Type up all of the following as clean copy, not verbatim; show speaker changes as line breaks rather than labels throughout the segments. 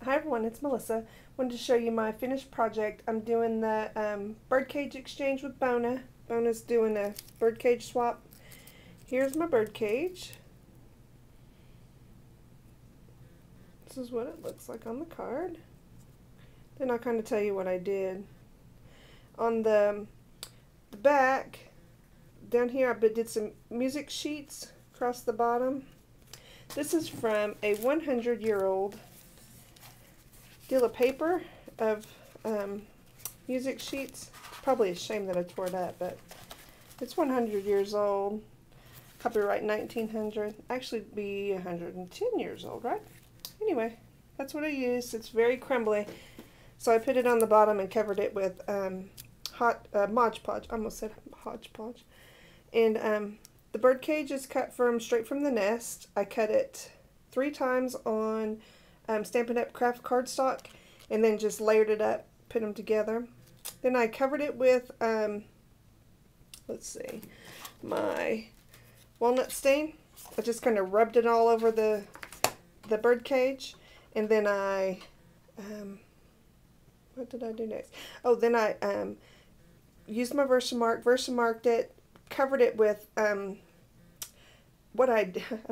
Hi everyone, it's Melissa. Wanted to show you my finished project. I'm doing the birdcage exchange with Bona. Bona's doing a birdcage swap. Here's my birdcage. This is what it looks like on the card. Then I'll kind of tell you what I did. On the back, down here I did some music sheets across the bottom. This is from a 100-year-old deal of paper of music sheets. Probably a shame that I tore it up, but it's 100 years old. Copyright 1900. Actually be 110 years old, right? Anyway, that's what I used. It's very crumbly. So I put it on the bottom and covered it with Mod Podge. I almost said hodgepodge. And the birdcage is cut straight from the nest. I cut it 3 times on Stampin' Up! Craft cardstock, and then just layered it up, put them together. Then I covered it with, let's see, my walnut stain. I just kind of rubbed it all over the birdcage, and then I, what did I do next? Oh, then I used my Versamarked it, covered it with, I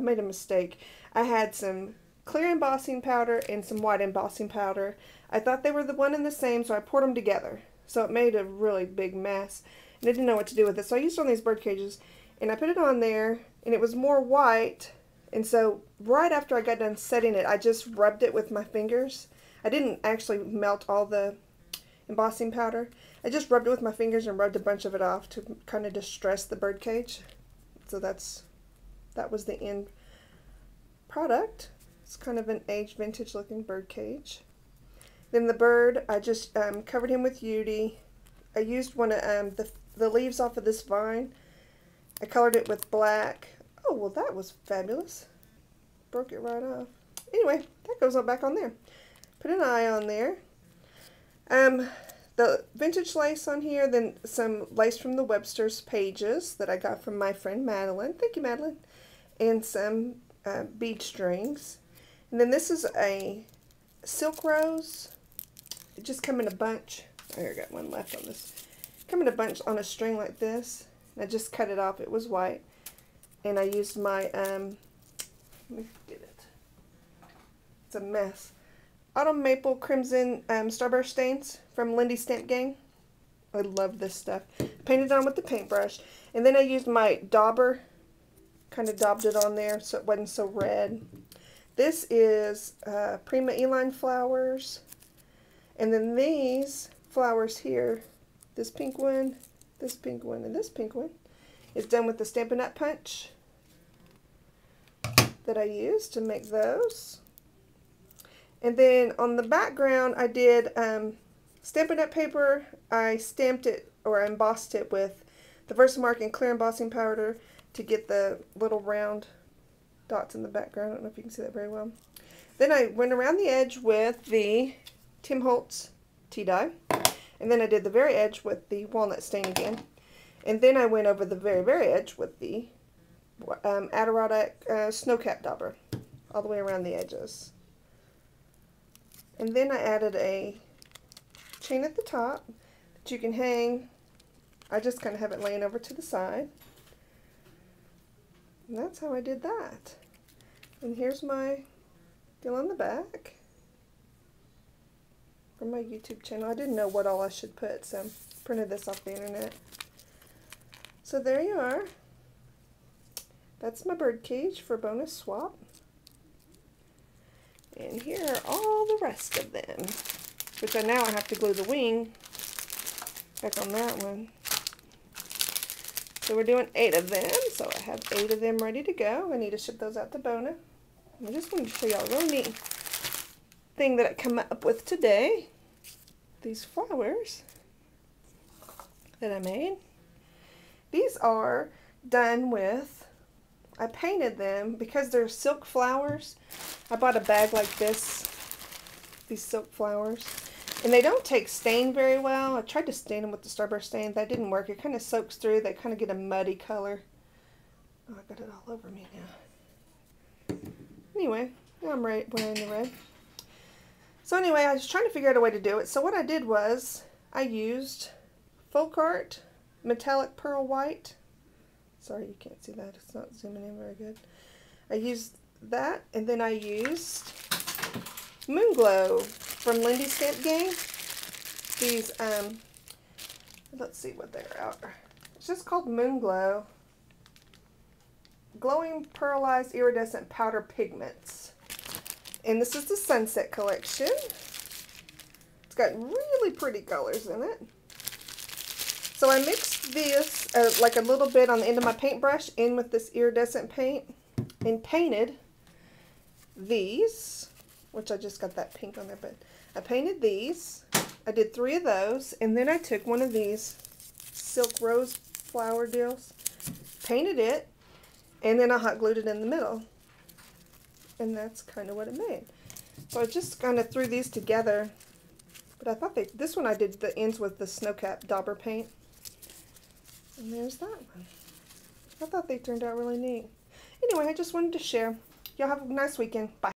made a mistake. I had some clear embossing powder and some white embossing powder. I thought they were the one and the same, so I poured them together. So it made a really big mess, and I didn't know what to do with it. So I used it on these bird cages, and I put it on there, and it was more white. And so right after I got done setting it, I just rubbed it with my fingers. I didn't actually melt all the embossing powder. I just rubbed it with my fingers and rubbed a bunch of it off to kind of distress the bird cage. So that was the end product. It's kind of an aged vintage looking bird cage. Then the bird, I just covered him with UD. I used one of the leaves off of this vine. I colored it with black. Oh, well, that was fabulous. Broke it right off. Anyway, that goes back on there. Put an eye on there. The vintage lace on here, then some lace from the Webster's pages that I got from my friend Madeline. Thank you, Madeline. And some bead strings. And then this is a silk rose. It just come in a bunch. I got one left on this. Come in a bunch on a string like this. I just cut it off. It was white. And I used my, let me get it. It's a mess. Autumn Maple Crimson Starburst stains from Lindy's Stamp Gang. I love this stuff. Painted on with the paintbrush. And then I used my dauber. Kind of daubed it on there so it wasn't so red. This is Prima Eline flowers. And then these flowers here, this pink one, and this pink one, is done with the Stampin' Up! Punch that I used to make those. And then on the background, I did Stampin' Up! Paper. I stamped it, or I embossed it with the Versamark and clear embossing powder to get the little round dots in the background. I don't know if you can see that very well. Then I went around the edge with the Tim Holtz tea dye. And then I did the very edge with the walnut stain again. And then I went over the very, very edge with the Adirondack snowcap dauber all the way around the edges. And then I added a chain at the top that you can hang. I just kind of have it laying over to the side. And that's how I did that. And here's my deal on the back from my YouTube channel. I didn't know what all I should put, so I printed this off the internet. So there you are. That's my birdcage for bonus swap. And here are all the rest of them, which I now have to glue the wing back on that one. So we're doing 8 of them, so I have 8 of them ready to go. I need to ship those out to Bona. I just wanted to show y'all a really neat thing that I come up with today. These flowers that I made. These are done with, I painted them because they're silk flowers. I bought a bag like this, these silk flowers. And they don't take stain very well. I tried to stain them with the Starburst stain. That didn't work. It kind of soaks through. They kind of get a muddy color. Oh, I got it all over me now. Anyway, now I'm wearing the red. So anyway, I was trying to figure out a way to do it. So what I did was I used Folk Art Metallic Pearl White. Sorry, you can't see that. It's not zooming in very good. I used that, and then I used Moon Glow from Lindy Stamp Gang. These, let's see what they're out. It's just called Moon Glow. Glowing Pearlized Iridescent Powder Pigments. And this is the Sunset Collection. It's got really pretty colors in it. So I mixed this like a little bit on the end of my paintbrush in with this iridescent paint and painted these, which I just got that pink on there, but I painted these. I did 3 of those, and then I took one of these silk rose flower deals, painted it, and then I hot glued it in the middle. And that's kind of what it made. So I just kind of threw these together, but I thought this one I did the ends with the Snowcap Dauber paint. And there's that one. I thought they turned out really neat. Anyway, I just wanted to share. Y'all have a nice weekend. Bye.